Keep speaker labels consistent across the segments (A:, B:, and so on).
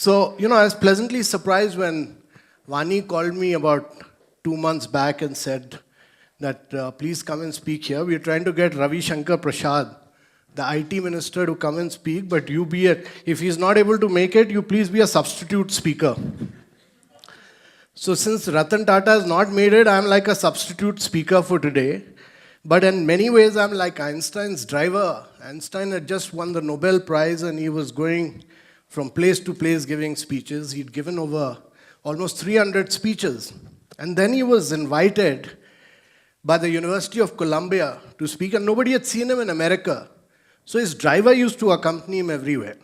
A: I was pleasantly surprised when Vani called me about 2 months back and said that please come and speak here. We're trying to get Ravi Shankar Prasad, the IT minister, to come and speak, but you be if he's not able to make it, you please be a substitute speaker. So since Ratan Tata has not made it, I'm like a substitute speaker for today. But in many ways, I'm like Einstein's driver. Einstein had just won the Nobel Prize and he was going from place to place giving speeches. He'd given over almost 300 speeches. And then he was invited by the University of Columbia to speak, and nobody had seen him in America. So his driver used to accompany him everywhere.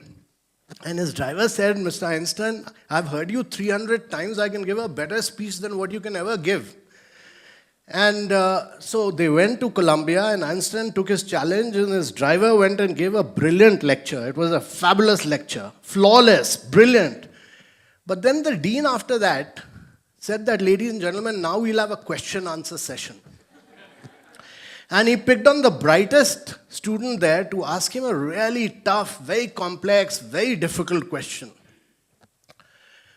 A: And his driver said, Mr. Einstein, I've heard you 300 times. I can give a better speech than what you can ever give. And so they went to Columbia, and Einstein took his challenge, and his driver went and gave a brilliant lecture. It was a fabulous lecture, flawless, brilliant. But then the dean after that said that, ladies and gentlemen, now we'll have a question-answer session. And he picked on the brightest student there to ask him a really tough, very complex, very difficult question.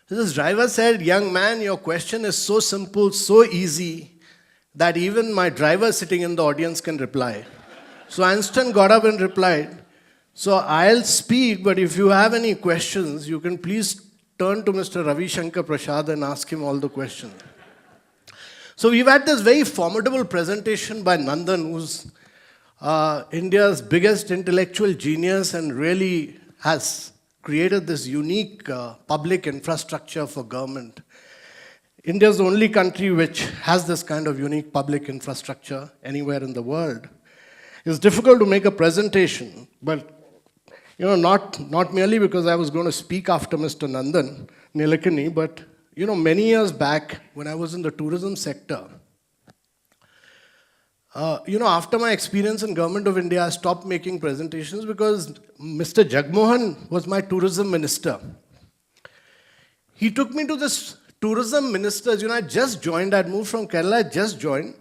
A: This driver said, young man, your question is so simple, so easy, that even my driver sitting in the audience can reply. So Einstein got up and replied, so I'll speak, but if you have any questions, you can please turn to Mr. Ravi Shankar Prasad and ask him all the questions. So we've had this very formidable presentation by Nandan, who's India's biggest intellectual genius and really has created this unique public infrastructure for government. India is the only country which has this kind of unique public infrastructure anywhere in the world. It's difficult to make a presentation, but not merely because I was going to speak after Mr. Nandan Nilekani, but many years back when I was in the tourism sector, after my experience in Government of India, I stopped making presentations because Mr. Jagmohan was my tourism minister. He took me to this tourism minister's, I just joined, I'd moved from Kerala, I just joined.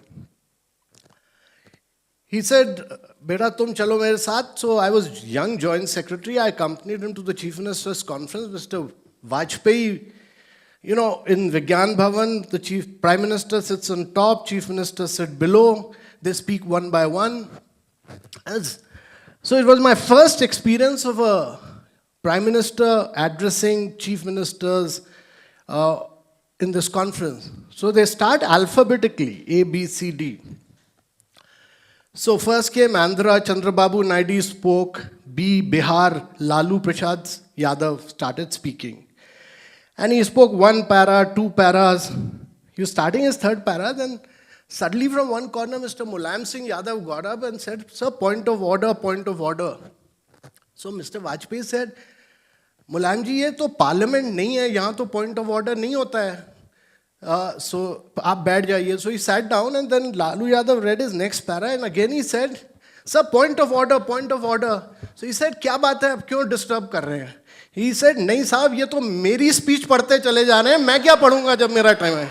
A: He said, Beta, tum chalo mere saath. So I was young joint secretary. I accompanied him to the Chief Minister's conference. Mr. Vajpayee, in Vigyan Bhavan, the Prime Minister sits on top, Chief Minister sits below. They speak one by one. So it was my first experience of a Prime Minister addressing Chief Ministers in this conference. So they start alphabetically, A, B, C, D. So first came Andhra, Chandrababu Naidu spoke. B, Bihar, Lalu Prasad Yadav started speaking. And he spoke one para, two paras. He was starting his third para, then suddenly from one corner, Mr. Mulayam Singh Yadav got up and said, sir, point of order, point of order. So Mr. Vajpayee said, Mulayam ji, ye to parliament nahi hai, yahan to point of order nahi hota hai. So, aap baith jaiye. So he sat down and then Lalu Yadav read his next para and again he said, sir, point of order, point of order. So he said, kya baat hai, ab kyun disturb kar rahe hain? He said, नहीं साहब ये तो मेरी speech पढ़ते चले जा रहे हैं मैं क्या पढ़ूंगा जब मेरा टाइम है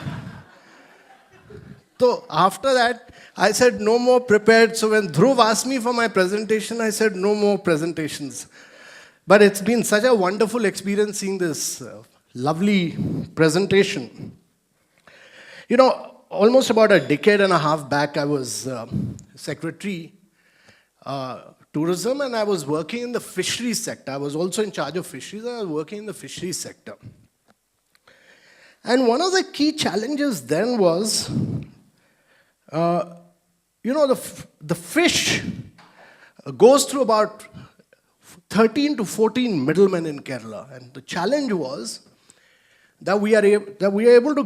A: तो after that I said no more prepared. So when Dhruv asked me for my presentation, I said no more presentations. But it's been such a wonderful experience seeing this lovely presentation. Almost about a decade and a half back I was secretary tourism, and I was working in the fisheries sector. I was also in charge of fisheries, and I was working in the fisheries sector. And one of the key challenges then was, the fish goes through about 13 to 14 middlemen in Kerala. And the challenge was that we are able to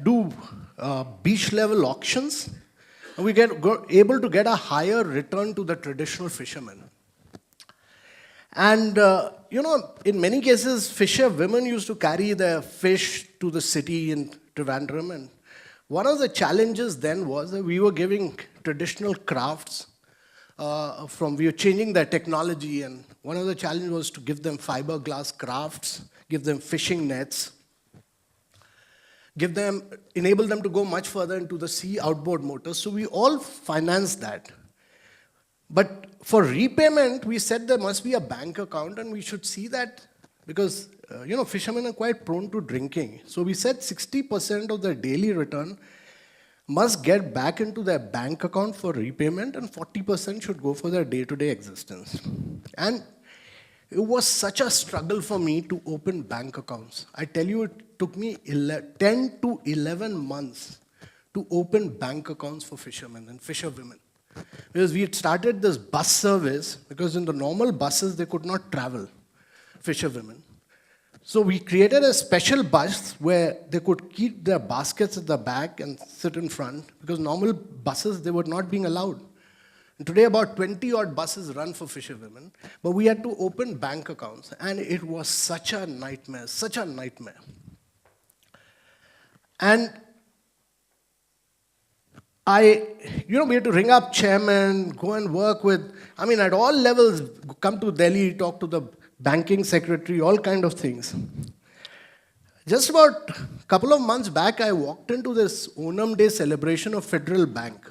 A: do beach level auctions. We able to get a higher return to the traditional fishermen. And, in many cases, fisher women used to carry their fish to the city in Trivandrum. And one of the challenges then was that we were giving traditional crafts we were changing their technology. And one of the challenges was to give them fiberglass crafts, give them fishing nets, enable them to go much further into the sea outboard motors. So we all financed that. But for repayment, we said there must be a bank account and we should see that because, fishermen are quite prone to drinking. So we said 60% of their daily return must get back into their bank account for repayment, and 40% should go for their day-to-day existence. And it was such a struggle for me to open bank accounts. I tell you, it took me 10 to 11 months to open bank accounts for fishermen and fisherwomen. Because we had started this bus service, because in the normal buses, they could not travel, fisherwomen. So we created a special bus where they could keep their baskets at the back and sit in front, because normal buses, they were not being allowed. And today, about 20-odd buses run for fisherwomen, but we had to open bank accounts, and it was such a nightmare, such a nightmare. And we had to ring up chairman, go and work with, at all levels, come to Delhi, talk to the banking secretary, all kind of things. Just about a couple of months back, I walked into this Onam Day celebration of Federal Bank.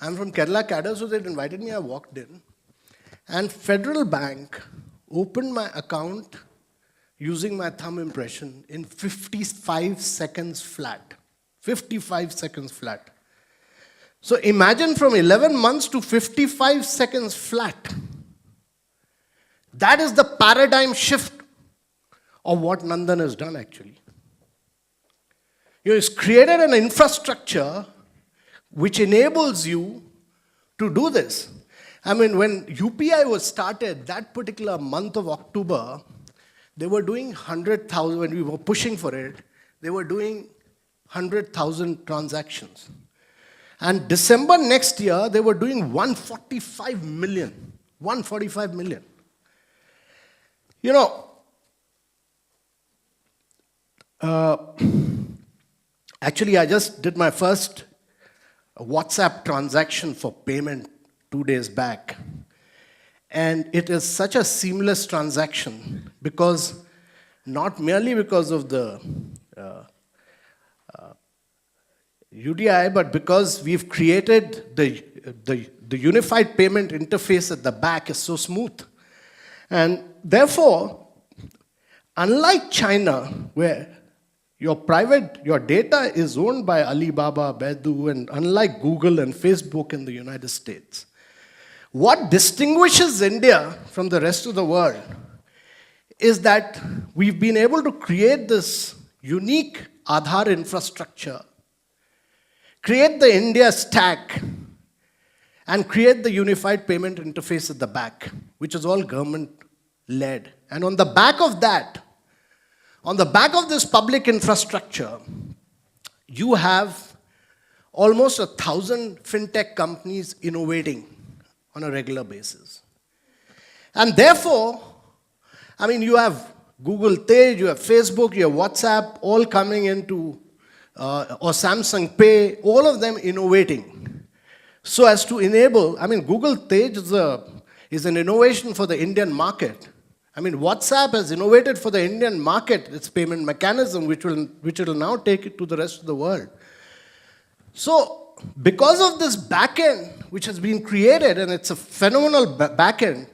A: I'm from Kerala cadre, so they invited me, I walked in. And Federal Bank opened my account using my thumb impression in 55 seconds flat. 55 seconds flat. So imagine from 11 months to 55 seconds flat. That is the paradigm shift of what Nandan has done actually. He has created an infrastructure which enables you to do this. When UPI was started, that particular month of October, they were doing 100,000, when we were pushing for it, they were doing 100,000 transactions. And December next year, they were doing 145 million. 145 million. Actually, I just did my first WhatsApp transaction for payment 2 days back. And it is such a seamless transaction because, not merely because of the UDI, but because we've created the unified payment interface at the back is so smooth. And therefore, unlike China, where your data is owned by Alibaba, Baidu, and unlike Google and Facebook in the United States, what distinguishes India from the rest of the world is that we've been able to create this unique Aadhaar infrastructure, create the India stack, and create the unified payment interface at the back, which is all government-led. And on the back of that, on the back of this public infrastructure, you have almost 1,000 fintech companies innovating on a regular basis. And therefore, you have Google Tej, you have Facebook, you have WhatsApp, all coming into, or Samsung Pay, all of them innovating. So as to enable, Google Tej is an innovation for the Indian market. WhatsApp has innovated for the Indian market, its payment mechanism, which will now take it to the rest of the world. So, because of this backend which has been created, and it's a phenomenal backend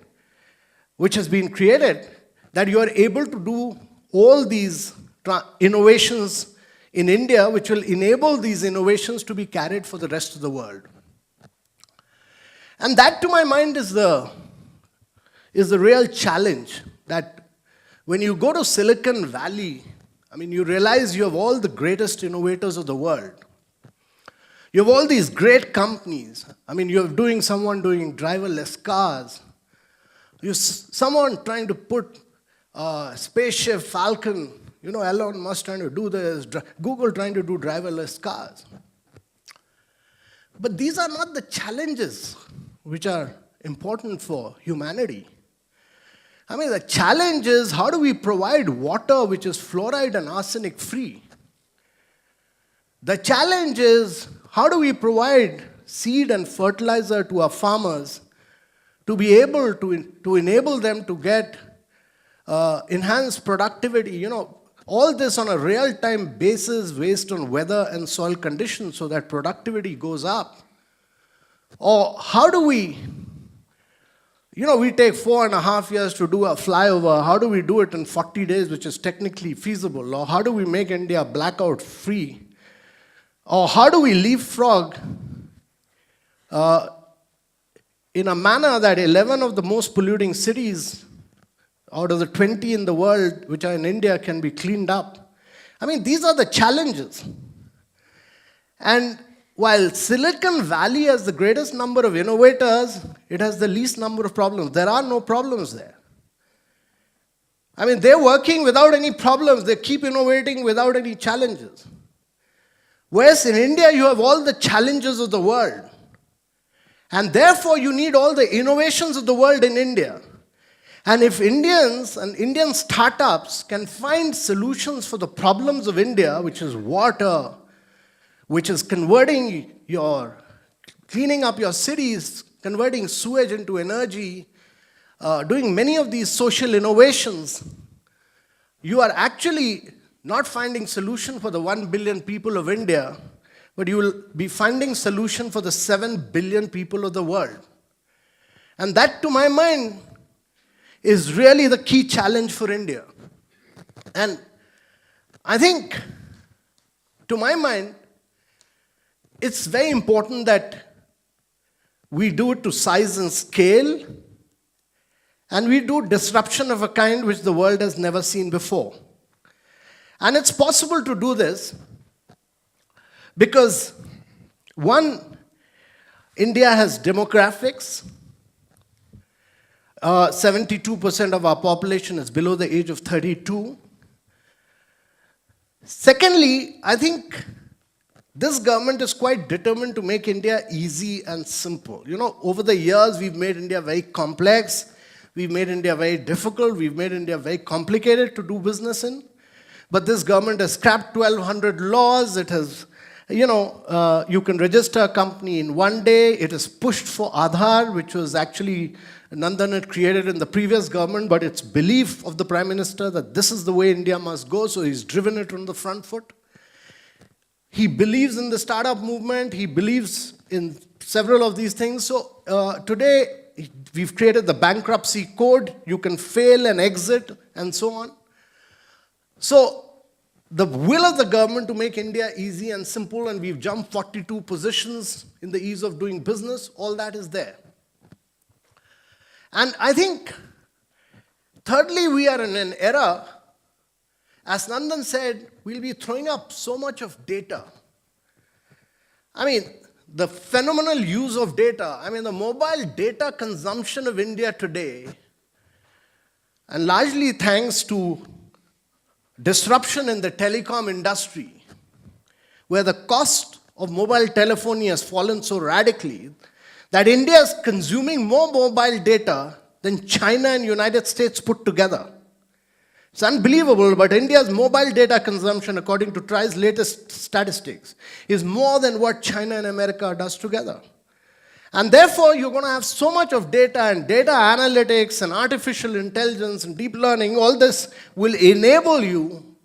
A: which has been created, that you are able to do all these innovations in India, which will enable these innovations to be carried for the rest of the world. And that, to my mind, is the real challenge, that when you go to Silicon Valley, you realize you have all the greatest innovators of the world. You have all these great companies. You have someone doing driverless cars. You have someone trying to put spaceship Falcon, Elon Musk trying to do this, Google trying to do driverless cars. But these are not the challenges which are important for humanity. The challenge is, how do we provide water which is fluoride and arsenic free? The challenge is, how do we provide seed and fertilizer to our farmers to be able to enable them to get enhanced productivity? All this on a real-time basis based on weather and soil conditions so that productivity goes up. Or how do we we take 4.5 years to do a flyover. How do we do it in 40 days, which is technically feasible? Or how do we make India blackout free? Or how do we leapfrog in a manner that 11 of the most polluting cities out of the 20 in the world, which are in India, can be cleaned up? I mean, these are the challenges. And while Silicon Valley has the greatest number of innovators, it has the least number of problems. There are no problems there. I mean, they're working without any problems. They keep innovating without any challenges. Whereas in India, you have all the challenges of the world. And therefore, you need all the innovations of the world in India. And if Indians and Indian startups can find solutions for the problems of India, which is water, which is cleaning up your cities, converting sewage into energy, doing many of these social innovations, you are actually not finding solution for the 1 billion people of India, but you will be finding solution for the 7 billion people of the world. And that, to my mind, is really the key challenge for India. And I think, to my mind, it's very important that we do it to size and scale, and we do disruption of a kind which the world has never seen before. And it's possible to do this because, one, India has demographics. 72% of our population is below the age of 32. Secondly, I think this government is quite determined to make India easy and simple. Over the years, we've made India very complex. We've made India very difficult. We've made India very complicated to do business in. But this government has scrapped 1,200 laws. It has, you can register a company in one day. It is pushed for Aadhaar, which was actually Nandan had created in the previous government, but it's belief of the Prime Minister that this is the way India must go, so he's driven it on the front foot. He believes in the startup movement. He believes in several of these things. So today, we've created the bankruptcy code. You can fail and exit and so on. So the will of the government to make India easy and simple, and we've jumped 42 positions in the ease of doing business, all that is there. And I think, thirdly, we are in an era, as Nandan said, we'll be throwing up so much of data. I mean, the phenomenal use of data, the mobile data consumption of India today, and largely thanks to disruption in the telecom industry, where the cost of mobile telephony has fallen so radically that India is consuming more mobile data than China and United States put together. It's unbelievable, but India's mobile data consumption, according to TRAI's latest statistics, is more than what China and America does together. And therefore, you're going to have so much of data and data analytics and artificial intelligence and deep learning. All this will enable you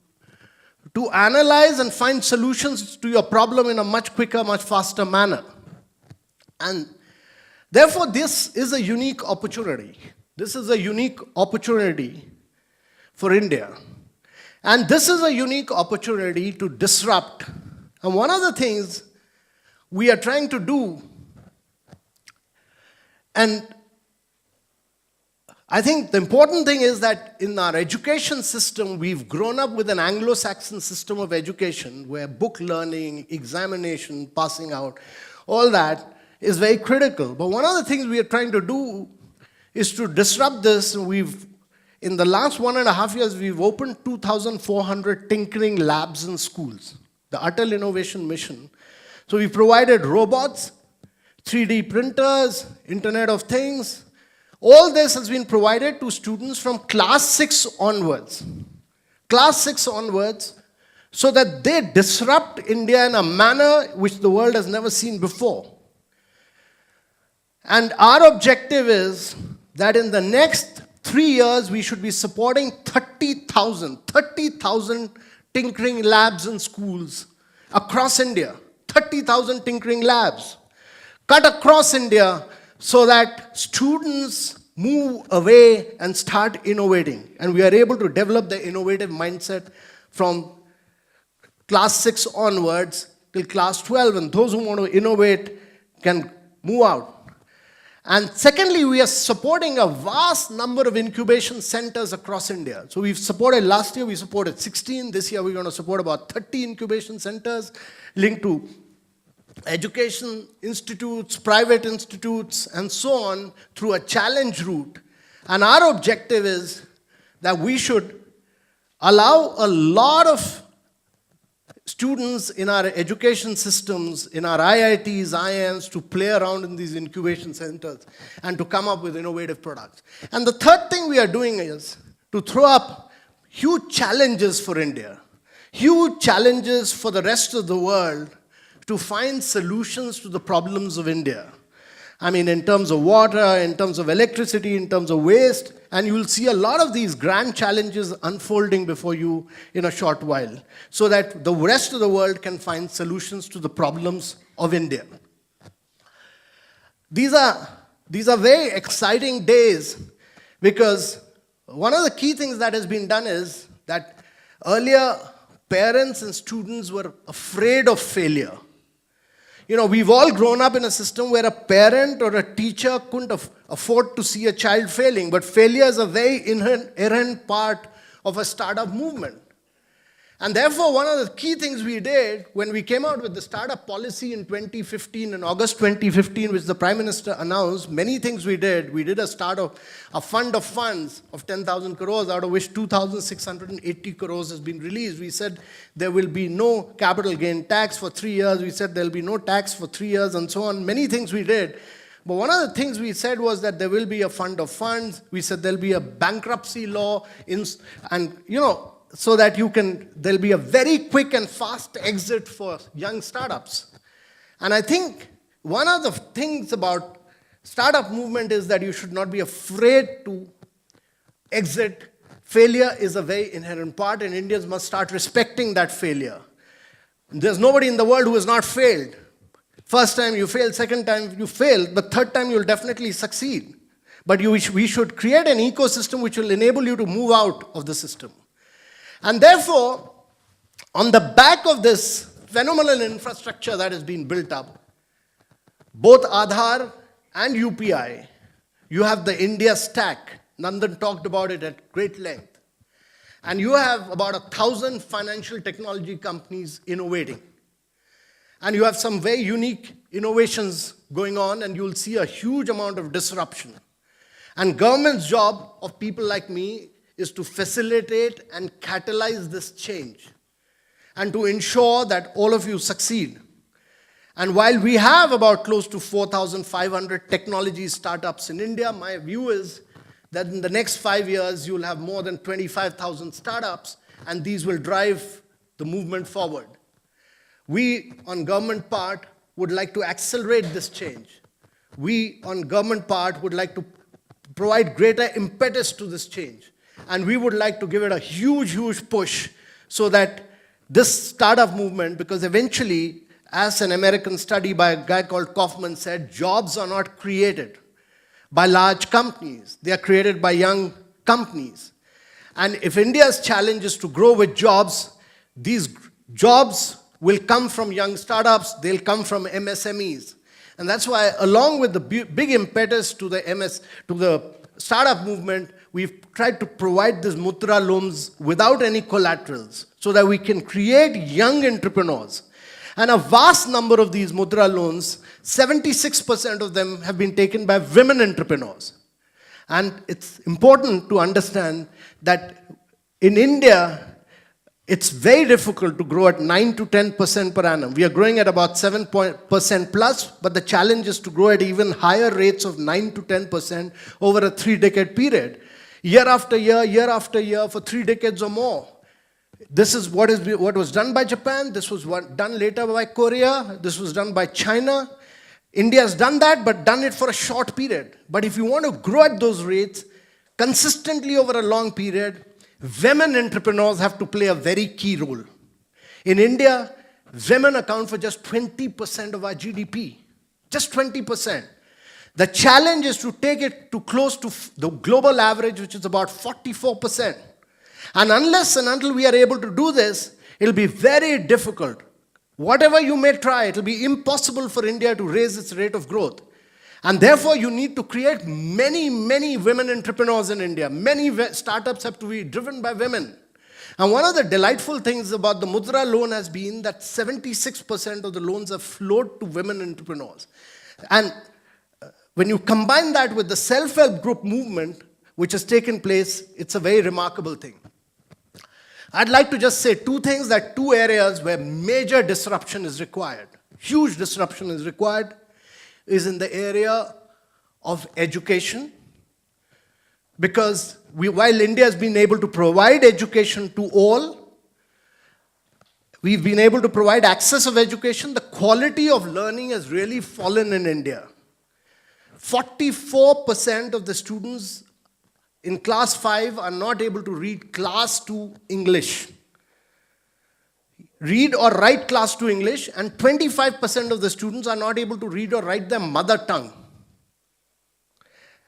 A: to analyze and find solutions to your problem in a much quicker, much faster manner. And therefore, this is a unique opportunity. This is a unique opportunity for India. And this is a unique opportunity to disrupt. And one of the things we are trying to do, and I think the important thing is that in our education system, we've grown up with an Anglo-Saxon system of education where book learning, examination, passing out, all that is very critical. But one of the things we are trying to do is to disrupt this. In the last 1.5 years, we've opened 2,400 tinkering labs in schools, the Atal Innovation Mission. So we provided robots, 3D printers, Internet of Things. All this has been provided to students from class 6 onwards. Class 6 onwards, so that they disrupt India in a manner which the world has never seen before. And our objective is that in the next 3 years, we should be supporting 30,000 tinkering labs in schools across India. 30,000 tinkering labs cut across India so that students move away and start innovating. And we are able to develop the innovative mindset from class 6 onwards till class 12. And those who want to innovate can move out. And secondly, we are supporting a vast number of incubation centers across India. So we've supported, last year we supported 16. This year we're going to support about 30 incubation centers linked to education institutes, private institutes, and so on through a challenge route. And our objective is that we should allow a lot of students in our education systems, in our IITs, IIMs, to play around in these incubation centers and to come up with innovative products. And the third thing we are doing is to throw up huge challenges for India, huge challenges for the rest of the world to find solutions to the problems of India. I mean, in terms of water, in terms of electricity, in terms of waste, and you will see a lot of these grand challenges unfolding before you in a short while, so that the rest of the world can find solutions to the problems of India. These are very exciting days, because one of the key things that has been done is that earlier parents and students were afraid of failure. You know, we've all grown up in a system where a parent or a teacher couldn't afford to see a child failing, but failure is a very inherent part of a startup movement. And therefore, one of the key things we did when we came out with the startup policy in 2015, in August 2015, which the Prime Minister announced, many things we did. We did a fund of funds of 10,000 crores, out of which 2,680 crores has been released. We said there will be no capital gain tax for 3 years. We said there will be no tax for 3 years, and so on. Many things we did. But one of the things we said was that there will be a fund of funds. We said there will be a bankruptcy law, and so that there'll be a very quick and fast exit for young startups. And I think one of the things about startup movement is that you should not be afraid to exit. Failure is a very inherent part, and Indians must start respecting that failure. There's nobody in the world who has not failed. First time you failed, second time you failed, but third time you'll definitely succeed. But we should create an ecosystem which will enable you to move out of the system. And therefore, on the back of this phenomenal infrastructure that has been built up, both Aadhaar and UPI, you have the India stack. Nandan talked about it at great length. And you have about 1,000 financial technology companies innovating. And you have some very unique innovations going on, and you'll see a huge amount of disruption. And government's job of people like me is to facilitate and catalyze this change and to ensure that all of you succeed. And while we have about close to 4,500 technology startups in India, my view is that in the next 5 years, you'll have more than 25,000 startups, and these will drive the movement forward. We, on government part, would like to accelerate this change. We, on government part, would like to provide greater impetus to this change. And we would like to give it a huge, huge push so that this startup movement, because eventually, as an American study by a guy called Kaufman said, jobs are not created by large companies. They are created by young companies. And if India's challenge is to grow with jobs, these jobs will come from young startups, they'll come from MSMEs. And that's why, along with the big impetus to the startup movement, we've tried to provide these Mudra loans without any collaterals so that we can create young entrepreneurs. And a vast number of these Mudra loans, 76% of them have been taken by women entrepreneurs. And it's important to understand that in India, it's very difficult to grow at 9 to 10% per annum. We are growing at about 7% plus, but the challenge is to grow at even higher rates of 9 to 10% over a 3-decade period. Year after year, for 3 decades or more. This is what was done by Japan, this was done later by Korea, this was done by China. India has done that, but done it for a short period. But if you want to grow at those rates consistently over a long period, women entrepreneurs have to play a very key role. In India, women account for just 20% of our GDP. Just 20%. The challenge is to take it to close to the global average, which is about 44%. And unless and until we are able to do this, it'll be very difficult. Whatever you may try, it'll be impossible for India to raise its rate of growth. And therefore, you need to create many, many women entrepreneurs in India. Many startups have to be driven by women. And one of the delightful things about the Mudra loan has been that 76% of the loans have flowed to women entrepreneurs. And when you combine that with the self-help group movement, which has taken place, it's a very remarkable thing. I'd like to just say two things, that two areas where major disruption is required, huge disruption is required, is in the area of education. Because while India has been able to provide education to all, we've been able to provide access of education, the quality of learning has really fallen in India. 44% of the students in class 5 are not able to read class 2 English. Read or write class 2 English, and 25% of the students are not able to read or write their mother tongue.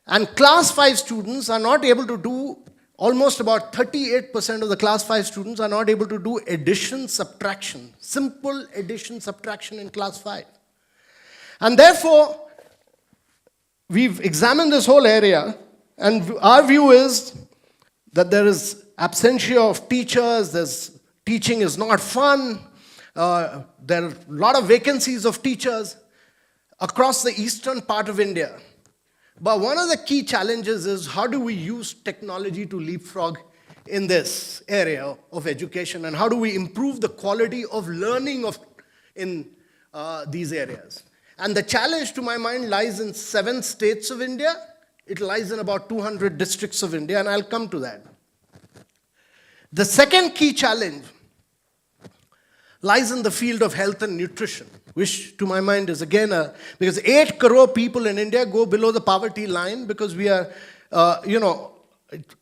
A: And class 5 students are not able to do, almost about 38% of the class 5 students are not able to do addition, subtraction, simple addition, subtraction in class 5. And therefore, we've examined this whole area, and our view is that there is absentia of teachers, teaching is not fun, there are a lot of vacancies of teachers across the eastern part of India. But one of the key challenges is how do we use technology to leapfrog in this area of education, and how do we improve the quality of learning in these areas. And the challenge, to my mind, lies in 7 states of India. It lies in about 200 districts of India, and I'll come to that. The second key challenge lies in the field of health and nutrition, which to my mind is again because 8 crore people in India go below the poverty line because we are,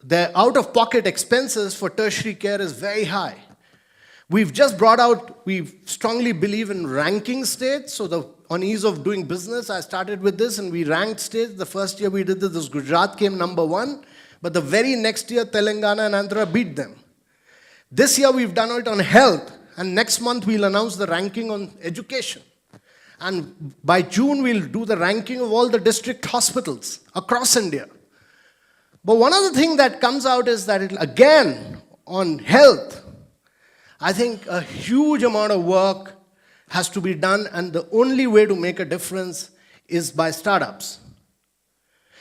A: their out-of-pocket expenses for tertiary care is very high. We've just brought out, we strongly believe in ranking states. So on ease of doing business, I started with this and we ranked states. The first year we did this, Gujarat came number 1. But the very next year, Telangana and Andhra beat them. This year we've done it on health. And next month we'll announce the ranking on education. And by June we'll do the ranking of all the district hospitals across India. But one of the things that comes out is that again, on health, I think a huge amount of work has to be done, and the only way to make a difference is by startups.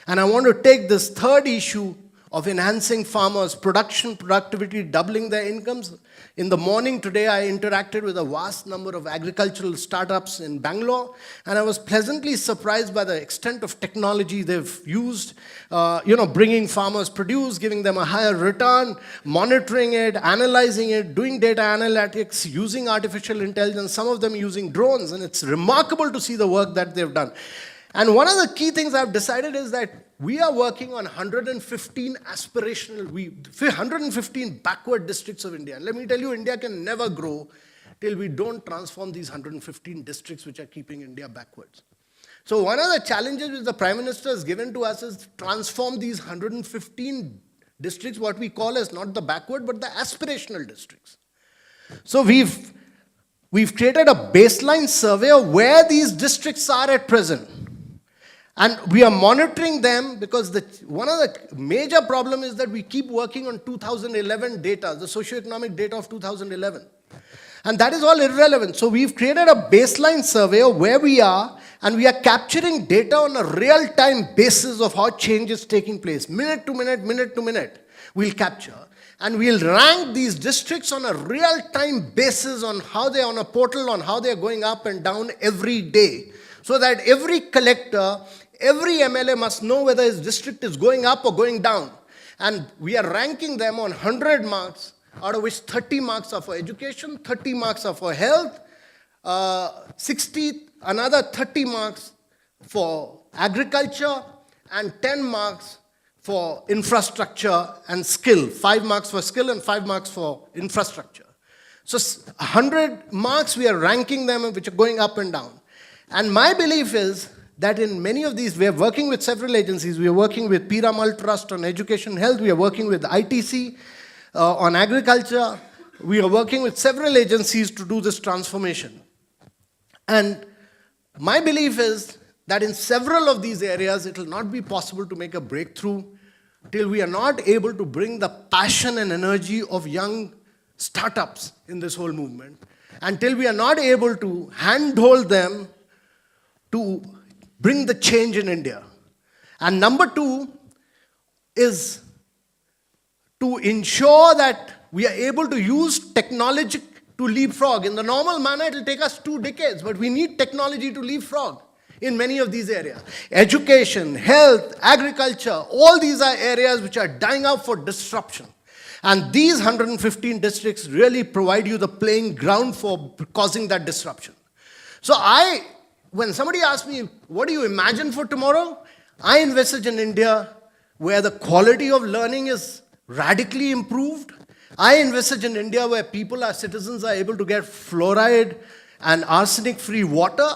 A: And I want to take this third issue of enhancing farmers' productivity, doubling their incomes. In the morning today, I interacted with a vast number of agricultural startups in Bangalore, and I was pleasantly surprised by the extent of technology they've used, bringing farmers produce, giving them a higher return, monitoring it, analyzing it, doing data analytics, using artificial intelligence, some of them using drones, and it's remarkable to see the work that they've done. And one of the key things I've decided is that we are working on 115 aspirational, 115 backward districts of India. And let me tell you, India can never grow till we don't transform these 115 districts which are keeping India backwards. So one of the challenges which the Prime Minister has given to us is transform these 115 districts, what we call as not the backward, but the aspirational districts. So we've created a baseline survey of where these districts are at present. And we are monitoring them because one of the major problems is that we keep working on 2011 data, the socioeconomic data of 2011. And that is all irrelevant. So we've created a baseline survey of where we are, and we are capturing data on a real-time basis of how change is taking place. Minute to minute, we'll capture. And we'll rank these districts on a real-time basis on how they're on a portal, on how they're going up and down every day. So that every collector, every MLA must know whether his district is going up or going down. And we are ranking them on 100 marks, out of which 30 marks are for education, 30 marks are for health, another 30 marks for agriculture, and 10 marks for infrastructure and skill. 5 marks for skill and 5 marks for infrastructure. So 100 marks we are ranking them which are going up and down. And my belief is that in many of these, we are working with several agencies. We are working with Piramal Trust on education health. We are working with ITC on agriculture. We are working with several agencies to do this transformation. And my belief is that in several of these areas, it will not be possible to make a breakthrough till we are not able to bring the passion and energy of young startups in this whole movement, until we are not able to handhold them to bring the change in India. And number two is to ensure that we are able to use technology to leapfrog. In the normal manner, it will take us 2 decades, but we need technology to leapfrog in many of these areas. Education, health, agriculture, all these are areas which are dying out for disruption. And these 115 districts really provide you the playing ground for causing that disruption. So when somebody asks me, what do you imagine for tomorrow? I envisage an India where the quality of learning is radically improved. I envisage an India where our citizens are able to get fluoride and arsenic-free water.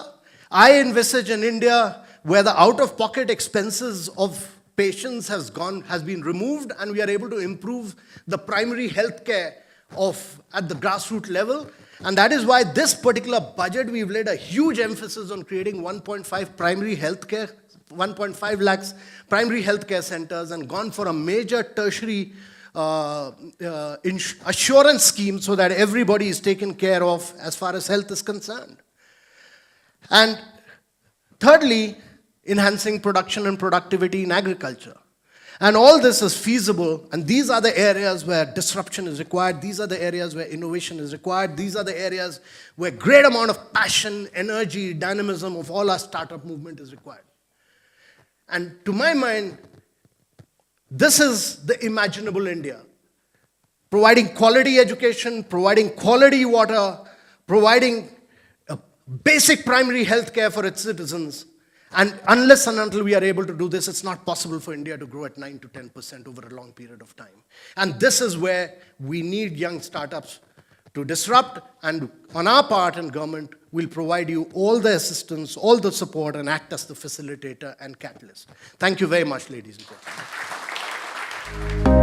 A: I envisage an India where the out-of-pocket expenses of patients has been removed, and we are able to improve the primary health care at the grassroots level. And that is why this particular budget, we've laid a huge emphasis on creating 1.5 lakhs primary healthcare centers, and gone for a major tertiary assurance scheme so that everybody is taken care of as far as health is concerned. And thirdly, enhancing production and productivity in agriculture. And all this is feasible, and these are the areas where disruption is required. These are the areas where innovation is required. These are the areas where great amount of passion, energy, dynamism of all our startup movement is required. And to my mind, this is the imaginable India. Providing quality education, providing quality water, providing basic primary health care for its citizens. And unless and until we are able to do this, it's not possible for India to grow at 9 to 10% over a long period of time. And this is where we need young startups to disrupt, and on our part in government, we'll provide you all the assistance, all the support, and act as the facilitator and catalyst. Thank you very much, ladies and gentlemen.